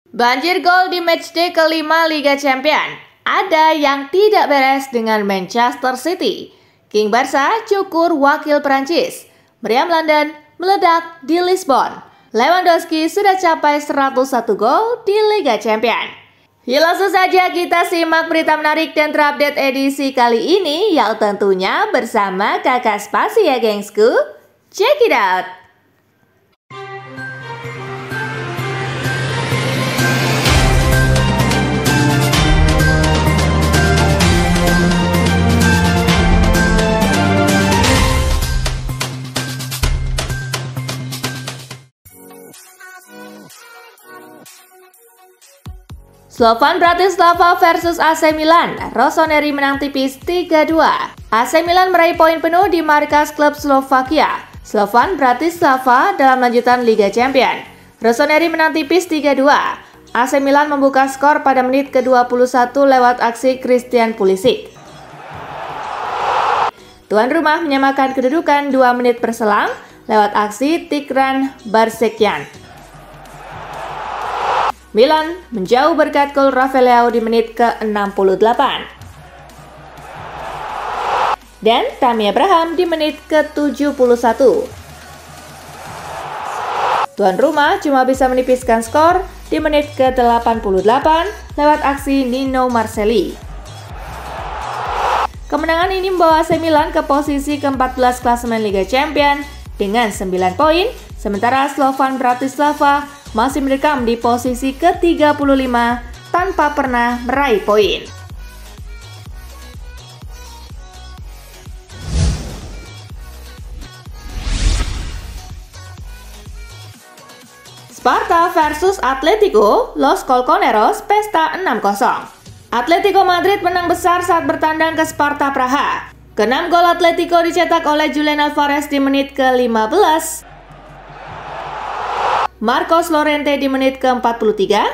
Banjir gol di matchday kelima Liga Champions. Ada yang tidak beres dengan Manchester City. King Barca cukur wakil Prancis. Meriam London meledak di Lisbon. Lewandowski sudah capai 101 gol di Liga Champions. Yuk langsung saja kita simak berita menarik dan terupdate edisi kali ini, yang tentunya bersama Kakak Spasi ya gengsku. Check it out! Slovan Bratislava versus AC Milan. Rossoneri menang tipis 3-2. AC Milan meraih poin penuh di markas klub Slovakia, Slovan Bratislava, dalam lanjutan Liga Champions. Rossoneri menang tipis 3-2. AC Milan membuka skor pada menit ke-21 lewat aksi Christian Pulisic. Tuan rumah menyamakan kedudukan 2 menit berselang lewat aksi Tigran Barsekian. Milan menjauh berkat gol Rafael Leao di menit ke-68. Dan Tammy Abraham di menit ke-71. Tuan rumah cuma bisa menipiskan skor di menit ke-88 lewat aksi Nino Marcelli. Kemenangan ini membawa AC Milan ke posisi ke-14 klasemen Liga Champions dengan 9 poin, sementara Slovan Bratislava masih mendekam di posisi ke-35 tanpa pernah meraih poin. Sparta versus Atletico, Los Colchoneros pesta 6-0. Atletico Madrid menang besar saat bertandang ke Sparta Praha. Ke-6 gol Atletico dicetak oleh Julian Alvarez di menit ke-15. Marcos Llorente di menit ke-43.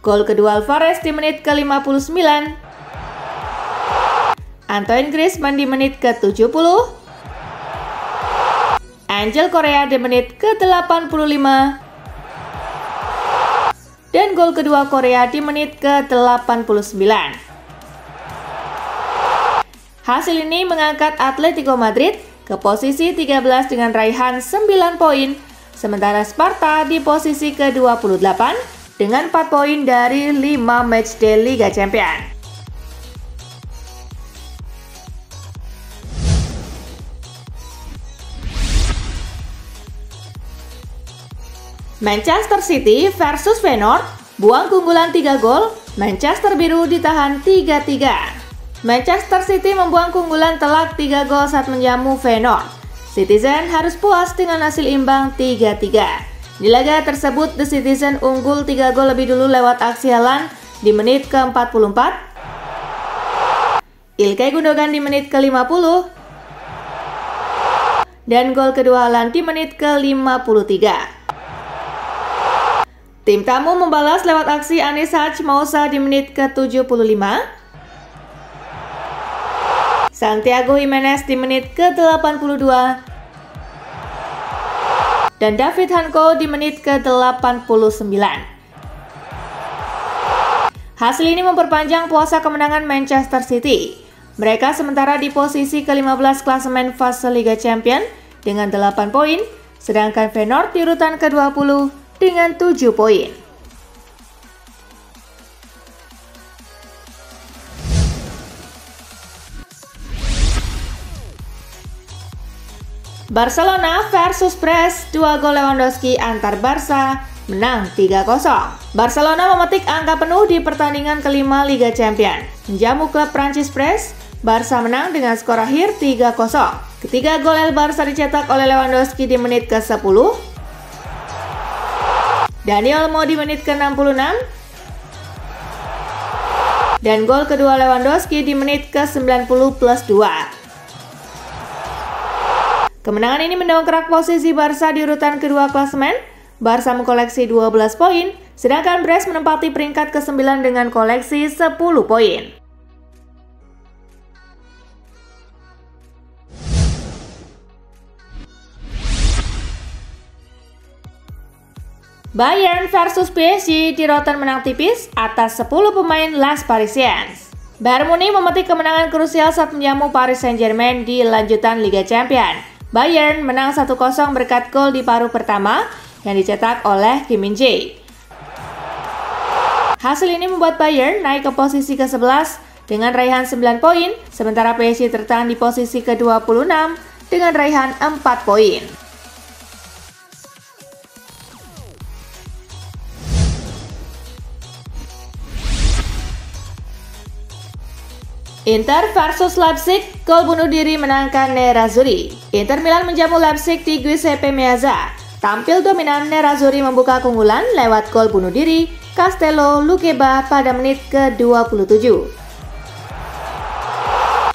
Gol kedua Alvarez di menit ke-59. Antoine Griezmann di menit ke-70. Angel Correa di menit ke-85. Dan gol kedua Korea di menit ke-89. Hasil ini mengangkat Atletico Madrid ke posisi 13 dengan raihan 9 poin, sementara Sparta di posisi ke-28 dengan 4 poin dari 5 matchday Liga Champions. Manchester City versus Feyenoord, buang keunggulan 3 gol, Manchester Biru ditahan 3-3. Manchester City membuang keunggulan telak 3 gol saat menjamu Feyenoord. Citizen harus puas dengan hasil imbang 3-3. Di laga tersebut, The Citizen unggul 3 gol lebih dulu lewat aksi Haaland di menit ke-44. Ilkay Gundogan di menit ke-50. Dan gol kedua Haaland di menit ke-53. Tim tamu membalas lewat aksi Anis Hadj Moussa di menit ke-75. Santiago Gimenez di menit ke-82 dan David Hanko di menit ke-89. Hasil ini memperpanjang puasa kemenangan Manchester City. Mereka sementara di posisi ke-15 klasemen fase Liga Champions dengan 8 poin, sedangkan Feyenoord di urutan ke-20 dengan 7 poin. Barcelona versus Brest, 2 gol Lewandowski antar Barca, menang 3-0. Barcelona memetik angka penuh di pertandingan kelima Liga Champions. Menjamu klub Prancis Brest, Barca menang dengan skor akhir 3-0. Ketiga gol El Barca dicetak oleh Lewandowski di menit ke-10. Dani Olmo di menit ke-66. Dan gol kedua Lewandowski di menit ke-90 plus 2. Kemenangan ini mendongkrak posisi Barca di urutan kedua klasemen. Barca mengkoleksi 12 poin, sedangkan Brest menempati peringkat ke-9 dengan koleksi 10 poin. Bayern versus PSG di Rotten menang tipis atas 10 pemain Las Parisiens. Bayern Munich memetik kemenangan krusial saat menjamu Paris Saint-Germain di lanjutan Liga Champions. Bayern menang 1-0 berkat gol di paruh pertama yang dicetak oleh Kim Min-jae. Hasil ini membuat Bayern naik ke posisi ke-11 dengan raihan 9 poin, sementara PSG tertahan di posisi ke-26 dengan raihan 4 poin. Inter versus Leipzig, gol bunuh diri menangkan Nerazzurri. Inter Milan menjamu Leipzig di Giuseppe Meazza. Tampil dominan, Nerazzurri membuka keunggulan lewat gol bunuh diri Castello Luqueba pada menit ke-27.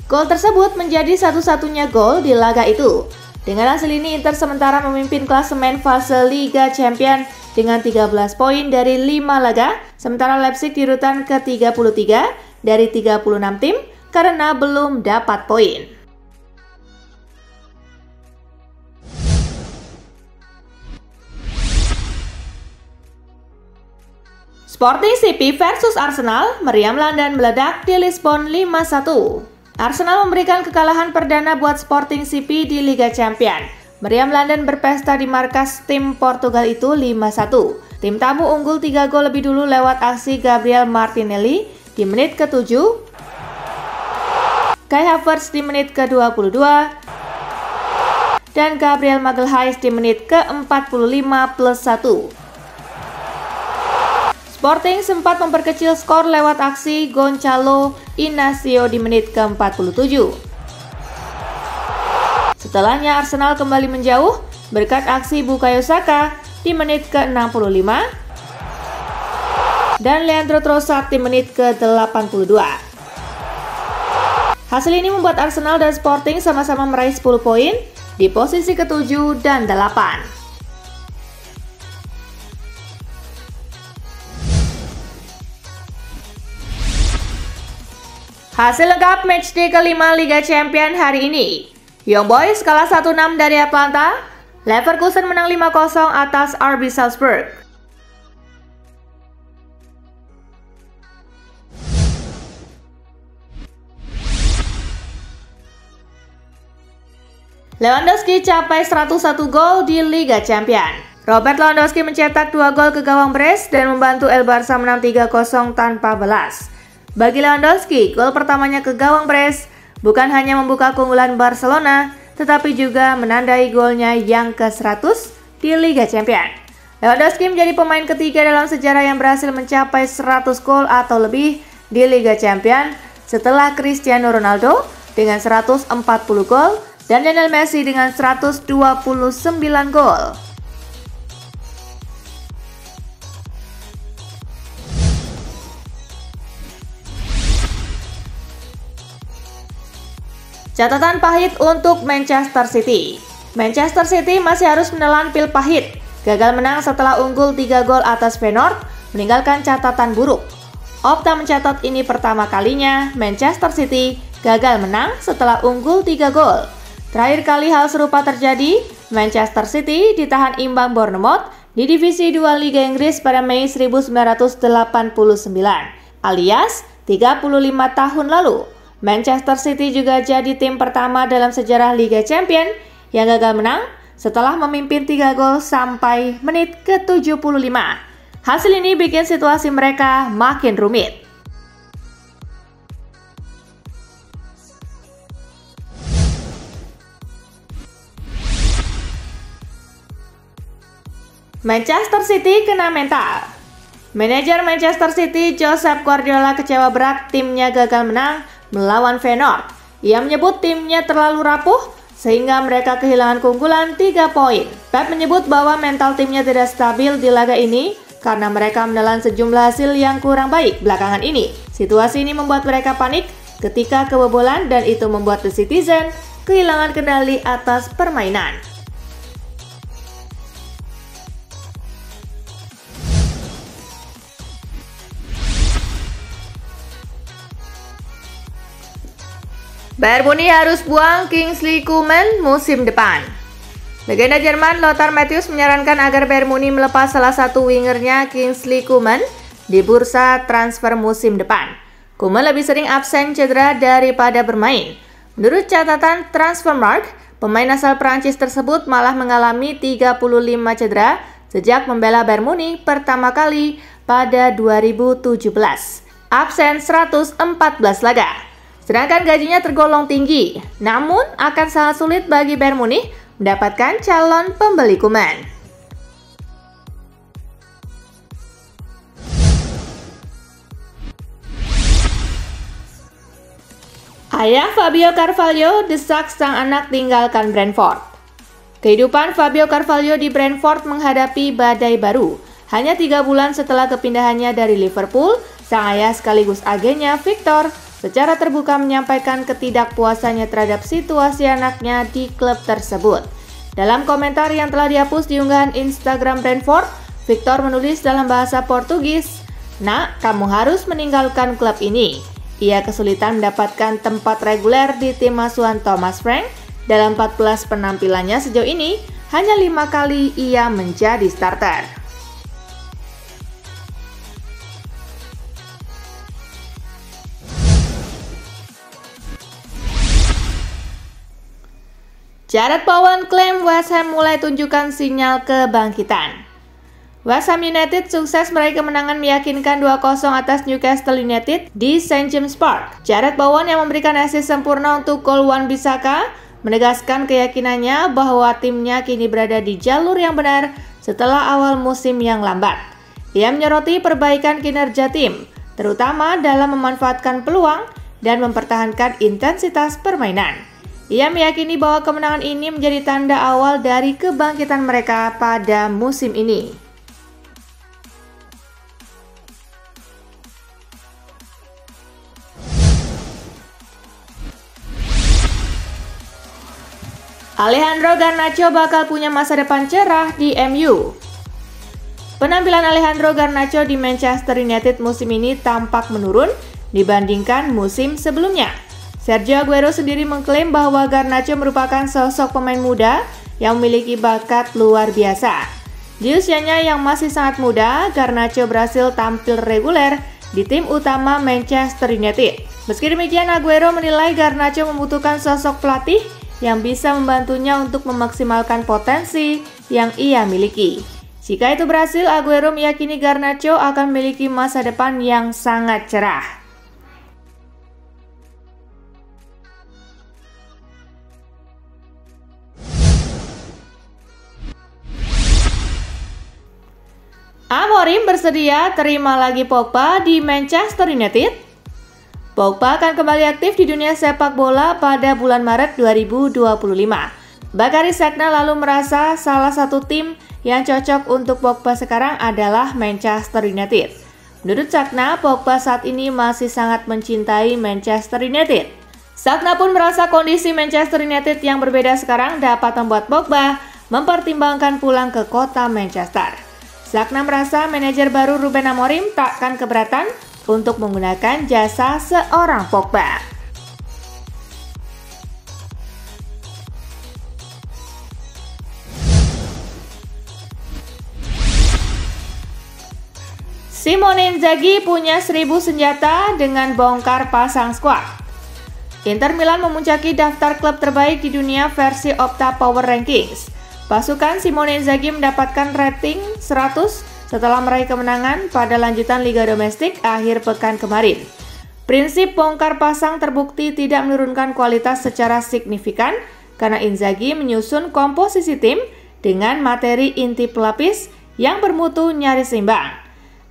Gol tersebut menjadi satu-satunya gol di laga itu. Dengan hasil ini, Inter sementara memimpin klasemen fase Liga Champions dengan 13 poin dari 5 laga, sementara Leipzig di urutan ke-33 dari 36 tim karena belum dapat poin. Sporting CP versus Arsenal, meriam London meledak di Lisbon 5-1. Arsenal memberikan kekalahan perdana buat Sporting CP di Liga Champions. Meriam London berpesta di markas tim Portugal itu 5-1. Tim tamu unggul 3 gol lebih dulu lewat aksi Gabriel Martinelli di menit ke-7, Kai Havertz di menit ke-22, dan Gabriel Magalhaes di menit ke-45+1. Sporting sempat memperkecil skor lewat aksi Gonçalo Inacio di menit ke-47. Setelahnya Arsenal kembali menjauh berkat aksi Bukayo Saka di menit ke-65 dan Leandro Trossard di menit ke-82. Hasil ini membuat Arsenal dan Sporting sama-sama meraih 10 poin di posisi ke-7 dan 8. Hasil lengkap matchday kelima Liga Champions hari ini. Young Boys kalah 1-6 dari Atlanta. Leverkusen menang 5-0 atas RB Salzburg. Lewandowski capai 101 gol di Liga Champions. Robert Lewandowski mencetak 2 gol ke gawang Brest dan membantu El Barça menang 3-0 tanpa balas. Bagi Lewandowski, gol pertamanya ke gawang Brest bukan hanya membuka keunggulan Barcelona, tetapi juga menandai golnya yang ke-100 di Liga Champions. Lewandowski menjadi pemain ketiga dalam sejarah yang berhasil mencapai 100 gol atau lebih di Liga Champions setelah Cristiano Ronaldo dengan 140 gol dan Lionel Messi dengan 129 gol. Catatan pahit untuk Manchester City. Manchester City masih harus menelan pil pahit. Gagal menang setelah unggul 3 gol atas Feyenoord, meninggalkan catatan buruk. Opta mencatat ini pertama kalinya Manchester City gagal menang setelah unggul 3 gol. Terakhir kali hal serupa terjadi, Manchester City ditahan imbang Bournemouth di Divisi 2 Liga Inggris pada Mei 1989, alias 35 tahun lalu. Manchester City juga jadi tim pertama dalam sejarah Liga Champions yang gagal menang setelah memimpin 3 gol sampai menit ke-75. Hasil ini bikin situasi mereka makin rumit. Manchester City kena mental. Manajer Manchester City, Josep Guardiola, kecewa berat timnya gagal menang melawan Feyenoord. Ia menyebut timnya terlalu rapuh sehingga mereka kehilangan keunggulan 3 poin. Pep menyebut bahwa mental timnya tidak stabil di laga ini karena mereka menelan sejumlah hasil yang kurang baik belakangan ini. Situasi ini membuat mereka panik ketika kebobolan dan itu membuat The Citizen kehilangan kendali atas permainan. Bayern Munich harus buang Kingsley Coman musim depan. Legenda Jerman Lothar Matthäus menyarankan agar Bayern Munich melepas salah satu wingernya Kingsley Coman di bursa transfer musim depan. Coman lebih sering absen cedera daripada bermain. Menurut catatan Transfermarkt, pemain asal Prancis tersebut malah mengalami 35 cedera sejak membela Bayern Munich pertama kali pada 2017. Absen 114 laga. Sedangkan gajinya tergolong tinggi, namun akan sangat sulit bagi Bayern Munich mendapatkan calon pembeli Coman. Ayah Fabio Carvalho desak sang anak tinggalkan Brentford. Kehidupan Fabio Carvalho di Brentford menghadapi badai baru. Hanya 3 bulan setelah kepindahannya dari Liverpool, sang ayah sekaligus agennya Victor secara terbuka menyampaikan ketidakpuasannya terhadap situasi anaknya di klub tersebut. Dalam komentar yang telah dihapus di unggahan Instagram Brentford, Victor menulis dalam bahasa Portugis, "Nak, kamu harus meninggalkan klub ini." Ia kesulitan mendapatkan tempat reguler di tim asuhan Thomas Frank. Dalam 14 penampilannya sejauh ini, hanya 5 kali ia menjadi starter. Jarrod Bowen klaim West Ham mulai tunjukkan sinyal kebangkitan. West Ham United sukses meraih kemenangan meyakinkan 2-0 atas Newcastle United di St. James Park. Jarrod Bowen yang memberikan assist sempurna untuk gol Wan-Bissaka menegaskan keyakinannya bahwa timnya kini berada di jalur yang benar setelah awal musim yang lambat. Ia menyoroti perbaikan kinerja tim, terutama dalam memanfaatkan peluang dan mempertahankan intensitas permainan. Ia meyakini bahwa kemenangan ini menjadi tanda awal dari kebangkitan mereka pada musim ini. Alejandro Garnacho bakal punya masa depan cerah di MU. Penampilan Alejandro Garnacho di Manchester United musim ini tampak menurun dibandingkan musim sebelumnya. Sergio Aguero sendiri mengklaim bahwa Garnacho merupakan sosok pemain muda yang memiliki bakat luar biasa. Di usianya yang masih sangat muda, Garnacho berhasil tampil reguler di tim utama Manchester United. Meski demikian, Aguero menilai Garnacho membutuhkan sosok pelatih yang bisa membantunya untuk memaksimalkan potensi yang ia miliki. Jika itu berhasil, Aguero meyakini Garnacho akan memiliki masa depan yang sangat cerah. Amorim bersedia terima lagi Pogba di Manchester United. Pogba akan kembali aktif di dunia sepak bola pada bulan Maret 2025. Bakary Sagna lalu merasa salah satu tim yang cocok untuk Pogba sekarang adalah Manchester United. Menurut Sagna, Pogba saat ini masih sangat mencintai Manchester United. Sagna pun merasa kondisi Manchester United yang berbeda sekarang dapat membuat Pogba mempertimbangkan pulang ke kota Manchester. Sagna merasa manajer baru Ruben Amorim takkan keberatan untuk menggunakan jasa seorang Pogba. Simone Inzaghi punya 1000 senjata dengan bongkar pasang skuad. Inter Milan memuncaki daftar klub terbaik di dunia versi Opta Power Rankings. Pasukan Simone Inzaghi mendapatkan rating 100 setelah meraih kemenangan pada lanjutan Liga Domestik akhir pekan kemarin. Prinsip bongkar pasang terbukti tidak menurunkan kualitas secara signifikan karena Inzaghi menyusun komposisi tim dengan materi inti pelapis yang bermutu nyaris seimbang.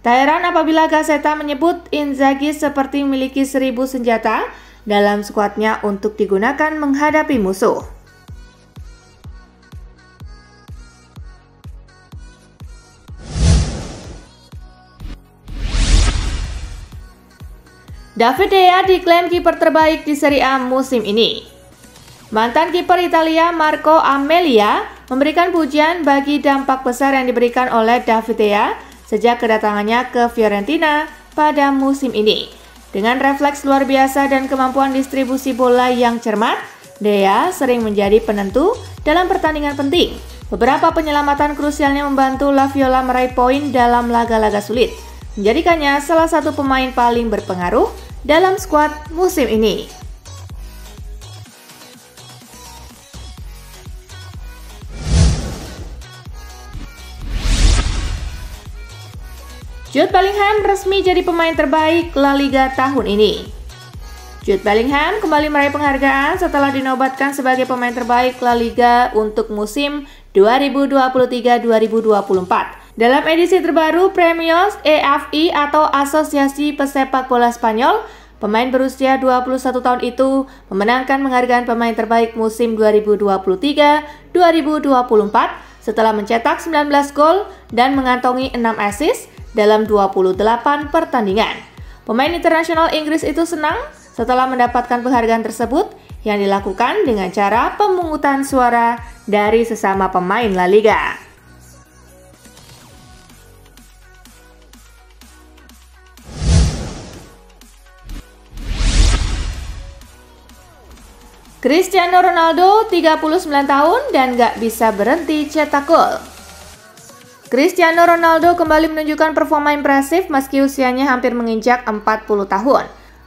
Tak heran apabila Gazzetta menyebut Inzaghi seperti memiliki 1000 senjata dalam skuadnya untuk digunakan menghadapi musuh. David De Gea diklaim kiper terbaik di Serie A musim ini. Mantan kiper Italia Marco Amelia memberikan pujian bagi dampak besar yang diberikan oleh David De Gea sejak kedatangannya ke Fiorentina pada musim ini. Dengan refleks luar biasa dan kemampuan distribusi bola yang cermat, Dea sering menjadi penentu dalam pertandingan penting. Beberapa penyelamatan krusialnya membantu Laviola meraih poin dalam laga-laga sulit, menjadikannya salah satu pemain paling berpengaruh dalam skuad musim ini. Jude Bellingham resmi jadi pemain terbaik La Liga tahun ini. Jude Bellingham kembali meraih penghargaan setelah dinobatkan sebagai pemain terbaik La Liga untuk musim 2023-2024. Dalam edisi terbaru Premios EFI atau Asosiasi Pesepak Bola Spanyol, pemain berusia 21 tahun itu memenangkan penghargaan pemain terbaik musim 2023-2024 setelah mencetak 19 gol dan mengantongi 6 assist dalam 28 pertandingan. Pemain internasional Inggris itu senang setelah mendapatkan penghargaan tersebut yang dilakukan dengan cara pemungutan suara dari sesama pemain La Liga. Cristiano Ronaldo 39 tahun dan gak bisa berhenti cetak gol. Cristiano Ronaldo kembali menunjukkan performa impresif meski usianya hampir menginjak 40 tahun.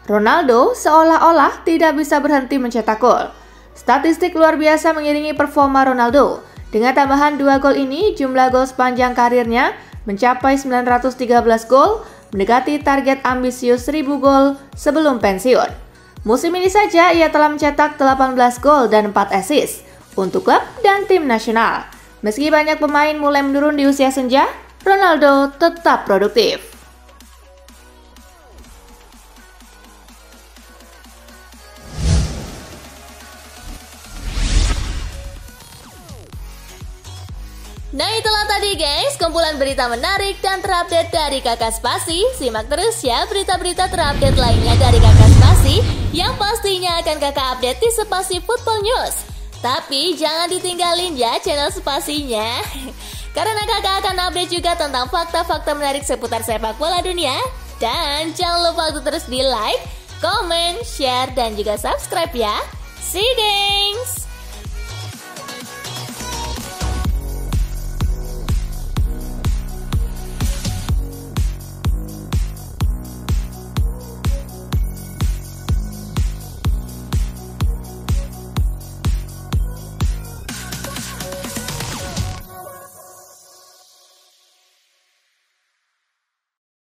Ronaldo seolah-olah tidak bisa berhenti mencetak gol. Statistik luar biasa mengiringi performa Ronaldo. Dengan tambahan 2 gol ini, jumlah gol sepanjang karirnya mencapai 913 gol, mendekati target ambisius 1000 gol sebelum pensiun. Musim ini saja ia telah mencetak 18 gol dan 4 assist untuk klub dan tim nasional. Meski banyak pemain mulai menurun di usia senja, Ronaldo tetap produktif. Nah itulah tadi guys, kumpulan berita menarik dan terupdate dari Kakak Spasi. Simak terus ya berita-berita terupdate lainnya dari Kakak Spasi yang pastinya akan Kakak update di Spasi Football News. Tapi jangan ditinggalin ya channel Spasinya, karena kakak akan update juga tentang fakta-fakta menarik seputar sepak bola dunia. Dan jangan lupa untuk terus di like, comment, share, dan juga subscribe ya. See you guys!